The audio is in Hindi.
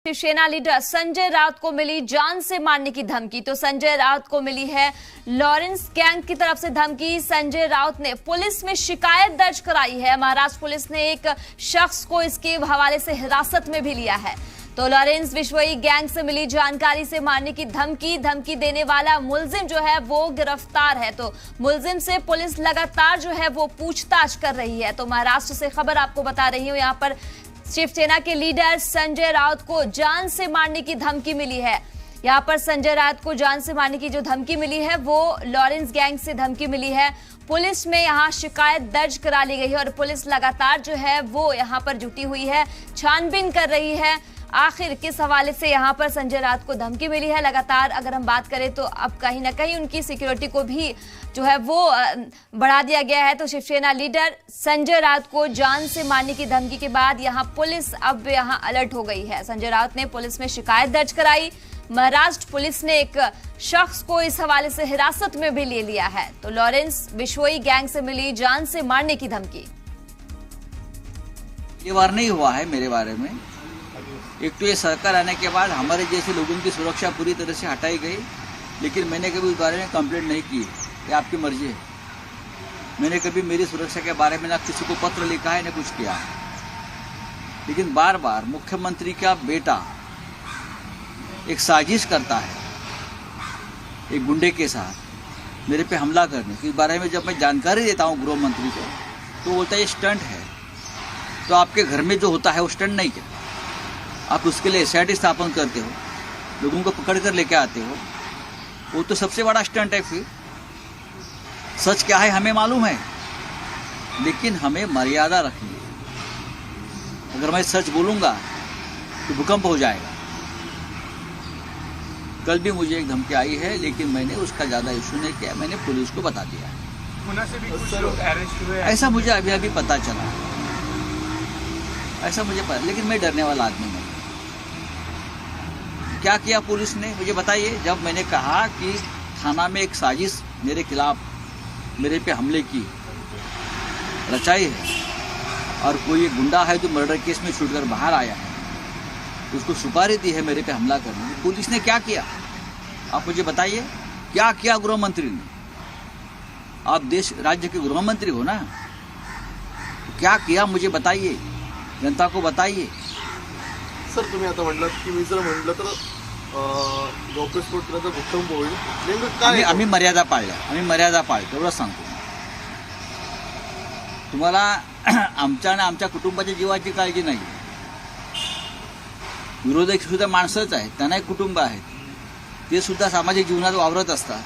शिवसेना लीडर संजय राउत को मिली जान से मारने की धमकी। तो संजय राउत को मिली है लॉरेंस गैंग की तरफ से धमकी। संजय राउत ने पुलिस में शिकायत दर्ज कराई है। महाराष्ट्र पुलिस ने एक शख्स को इसके हवाले से हिरासत में भी लिया है। तो लॉरेंस विश्वई गैंग से मिली जानकारी से मारने की धमकी देने वाला मुलजिम जो है वो गिरफ्तार है। तो मुलजिम से पुलिस लगातार जो है वो पूछताछ कर रही है। तो महाराष्ट्र से खबर आपको बता रही हूँ, यहाँ पर शिवसेना के लीडर संजय राउत को जान से मारने की धमकी मिली है। यहाँ पर संजय राउत को जान से मारने की जो धमकी मिली है वो लॉरेंस गैंग से धमकी मिली है। पुलिस में यहाँ शिकायत दर्ज करा ली गई है और पुलिस लगातार जो है वो यहाँ पर जुटी हुई है, छानबीन कर रही है आखिर किस हवाले से यहाँ पर संजय राउत को धमकी मिली है। लगातार अगर हम बात करें तो अब कहीं ना कहीं उनकी सिक्योरिटी को भी जो है वो बढ़ा दिया गया है। तो शिवसेना लीडर संजय राउत को जान से मारने की धमकी के बाद यहाँ पुलिस अब यहाँ अलर्ट हो गई है। संजय राउत ने पुलिस में शिकायत दर्ज कराई। महाराष्ट्र पुलिस ने एक शख्स को इस हवाले से हिरासत में भी ले लिया है। तो लॉरेंस विश्वई गैंग से मिली जान से मारने की धमकी। ये बार नहीं हुआ है मेरे बारे में। एक तो ये सरकार आने के बाद हमारे जैसे लोगों की सुरक्षा पूरी तरह से हटाई गई, लेकिन मैंने कभी उस बारे में कंप्लेंट नहीं की। ये आपकी मर्जी है। मैंने कभी मेरी सुरक्षा के बारे में ना किसी को पत्र लिखा है ना कुछ किया है। लेकिन बार बार मुख्यमंत्री का बेटा एक साजिश करता है एक गुंडे के साथ मेरे पे हमला करने के बारे में। जब मैं जानकारी देता हूँ गृह मंत्री को तो बोलता है ये स्टंट है। तो आपके घर में जो होता है वो स्टंट नहीं क्या? आप उसके लिए SIT स्थापन करते हो, लोगों को पकड़ कर लेके आते हो, वो तो सबसे बड़ा स्टंट है। फिर सच क्या है हमें मालूम है, लेकिन हमें मर्यादा रखनी है। अगर मैं सच बोलूंगा तो भूकंप हो जाएगा। कल भी मुझे एक धमकी आई है, लेकिन मैंने उसका ज़्यादा इशू नहीं किया, मैंने पुलिस को बता दिया है। पुणे से भी कुछ लोग अरेस्ट हुए, ऐसा मुझे अभी पता चला, ऐसा मुझे पता, लेकिन मैं डरने वाला आदमी नहीं। क्या किया पुलिस ने मुझे बताइए। जब मैंने कहा कि थाना में एक साजिश मेरे खिलाफ, मेरे पे हमले की रचाई है और कोई एक गुंडा है जो मर्डर केस में छूटकर बाहर आया है, उसको सुपारी दी है मेरे पे हमला करने की, पुलिस ने क्या किया आप मुझे बताइए। क्या किया गृह मंत्री ने? आप देश राज्य के गृह मंत्री हो ना, तो क्या किया मुझे बताइए, जनता को बताइए। सर तुम्ही आता म्हटलं की मी जर म्हटलं तर गौप्यस्फोट भूकंप होईल, नेमकं काय? आम्ही मर्यादा पाळतो एवढंच सांगतो तुम्हाला। आमच्या आणि आमच्या कुटुंबाच्या जीवाची काळजी नाही। विरोधक सुद्धा माणसंच आहेत, त्यांनाही कुटुंब आहेत, ते सुद्धा सामाजिक जीवनात वावरत असतात।